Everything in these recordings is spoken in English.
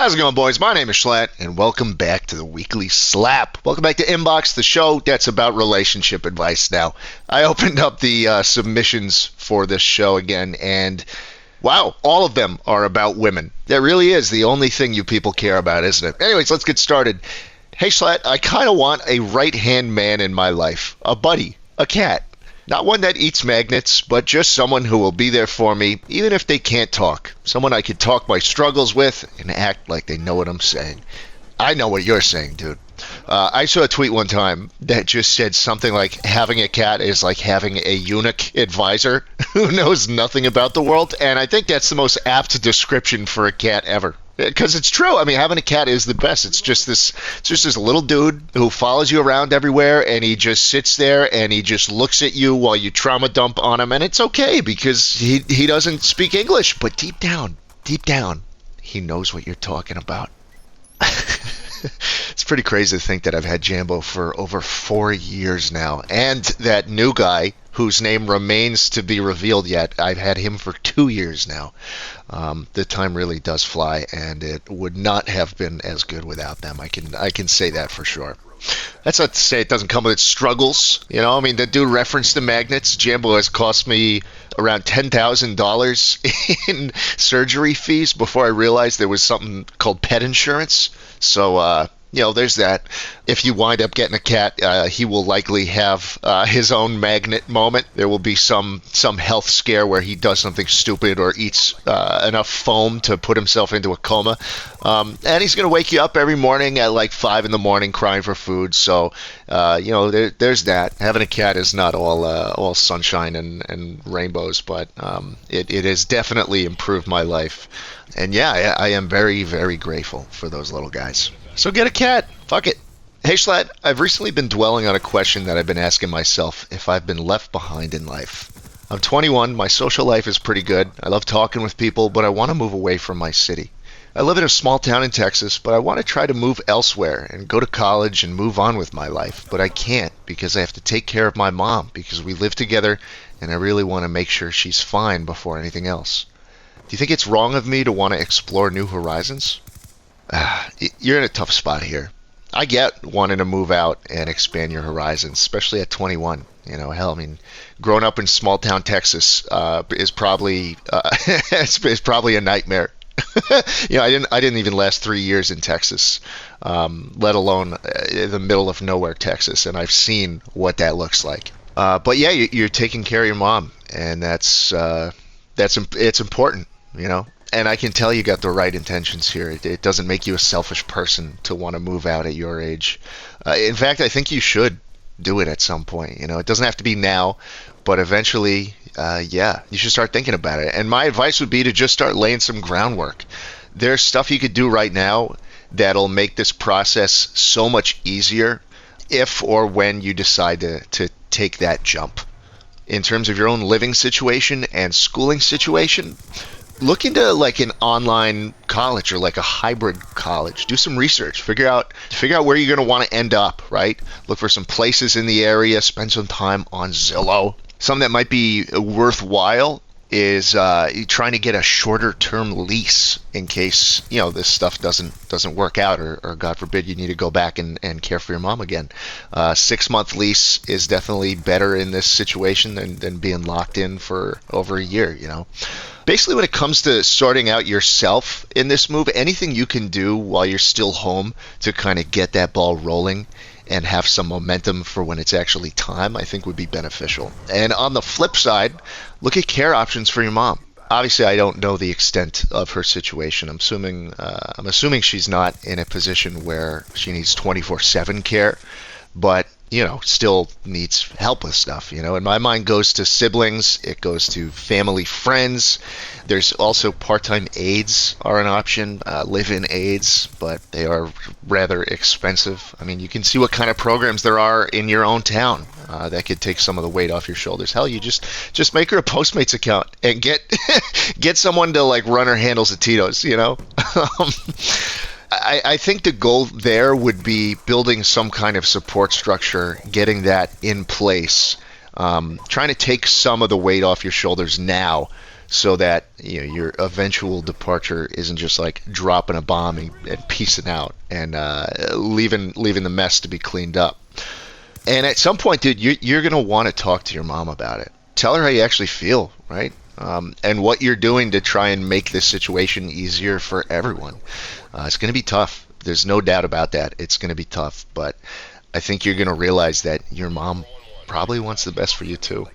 How's it going, boys? My name is Schlatt, and welcome back to the Weekly Slap. Welcome back to Inbox, the show that's about relationship advice now. I opened up the submissions for this show again, and wow, all of them are about women. That really is the only thing you people care about, isn't it? Anyways, let's get started. Hey, Schlatt, I kind of want a right-hand man in my life, a buddy, a cat. Not one that eats magnets, but just someone who will be there for me, even if they can't talk. Someone I could talk my struggles with and act like they know what I'm saying. I know what you're saying, dude. I saw a tweet one time that just said something like having a cat is like having a eunuch advisor who knows nothing about the world, and I think that's the most apt description for a cat ever. Because it's true. I mean, having a cat is the best. It's just this little dude who follows you around everywhere, and he just sits there and he just looks at you while you trauma dump on him, and it's okay because he doesn't speak English, but deep down, he knows what you're talking about. It's pretty crazy to think that I've had Jambo for over 4 years now, and that new guy whose name remains to be revealed yet, I've had him for 2 years now. The time really does fly, and it would not have been as good without them. I can say that for sure. That's not to say it doesn't come with its struggles. You know, I mean, the dude referenced the magnets. Jambo has cost me around $10,000 in surgery fees before I realized there was something called pet insurance. So, there's that. If you wind up getting a cat, he will likely have his own magnet moment. There will be some health scare where he does something stupid or eats enough foam to put himself into a coma. And he's going to wake you up every morning at like 5 in the morning crying for food. So, there's that. Having a cat is not all sunshine and rainbows, but it has definitely improved my life. And yeah, I am very, very grateful for those little guys. So get a cat. Fuck it. Hey, Schlatt, I've recently been dwelling on a question that I've been asking myself if I've been left behind in life. I'm 21. My social life is pretty good. I love talking with people, but I want to move away from my city. I live in a small town in Texas, but I want to try to move elsewhere and go to college and move on with my life. But I can't because I have to take care of my mom because we live together, and I really want to make sure she's fine before anything else. Do you think it's wrong of me to want to explore new horizons? You're in a tough spot here. I get wanting to move out and expand your horizons, especially at 21. Hell, I mean, growing up in small town Texas is probably is probably a nightmare. I didn't even last 3 years in Texas, let alone in the middle of nowhere, Texas, and I've seen what that looks like. But yeah, you're taking care of your mom, and it's important, And I can tell you got the right intentions here. It doesn't make you a selfish person to want to move out at your age. In fact, I think you should do it at some point. It doesn't have to be now, but eventually, you should start thinking about it. And my advice would be to just start laying some groundwork. There's stuff you could do right now that'll make this process so much easier if or when you decide to take that jump. In terms of your own living situation and schooling situation, look into like an online college or like a hybrid college. Do some research. Figure out where you're going to want to end up, right? Look for some places in the area. Spend some time on Zillow. Something that might be worthwhile is trying to get a shorter term lease in case this stuff doesn't work out or God forbid you need to go back and care for your mom again. 6-month lease is definitely better in this situation than being locked in for over a year. Basically, when it comes to sorting out yourself in this move, anything you can do while you're still home to kind of get that ball rolling and have some momentum for when it's actually time, I think would be beneficial. And on the flip side, look at care options for your mom. Obviously, I don't know the extent of her situation. I'm assuming she's not in a position where she needs 24/7 care, but still needs help with stuff, and my mind goes to siblings, it goes to family, friends. There's also part-time aides are an option, live-in aides, but they are rather expensive. I mean, you can see what kind of programs there are in your own town that could take some of the weight off your shoulders. Hell, you just make her a Postmates account and get someone to like run her handles at Tito's, I think the goal there would be building some kind of support structure, getting that in place, trying to take some of the weight off your shoulders now so that your eventual departure isn't just like dropping a bomb and peacing out and leaving the mess to be cleaned up. And at some point, dude, you're gonna want to talk to your mom about it. Tell her how you actually feel, right? And what you're doing to try and make this situation easier for everyone. It's gonna be tough. There's no doubt about that. It's gonna be tough, but I think you're gonna realize that your mom probably wants the best for you too.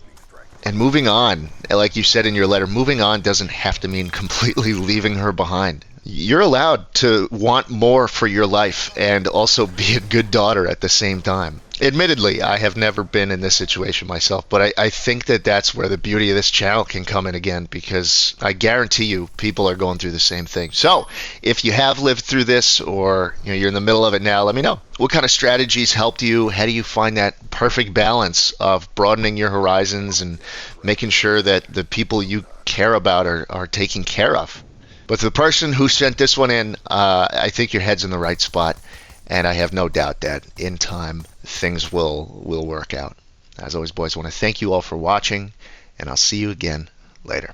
And moving on, like you said in your letter, moving on doesn't have to mean completely leaving her behind. You're allowed to want more for your life and also be a good daughter at the same time. Admittedly, I have never been in this situation myself, but I think that that's where the beauty of this channel can come in again, because I guarantee you people are going through the same thing. So if you have lived through this, or you're in the middle of it now, let me know. What kind of strategies helped you? How do you find that perfect balance of broadening your horizons and making sure that the people you care about are taken care of? But to the person who sent this one in, I think your head's in the right spot, and I have no doubt that in time things will work out. As always, boys, I want to thank you all for watching, and I'll see you again later.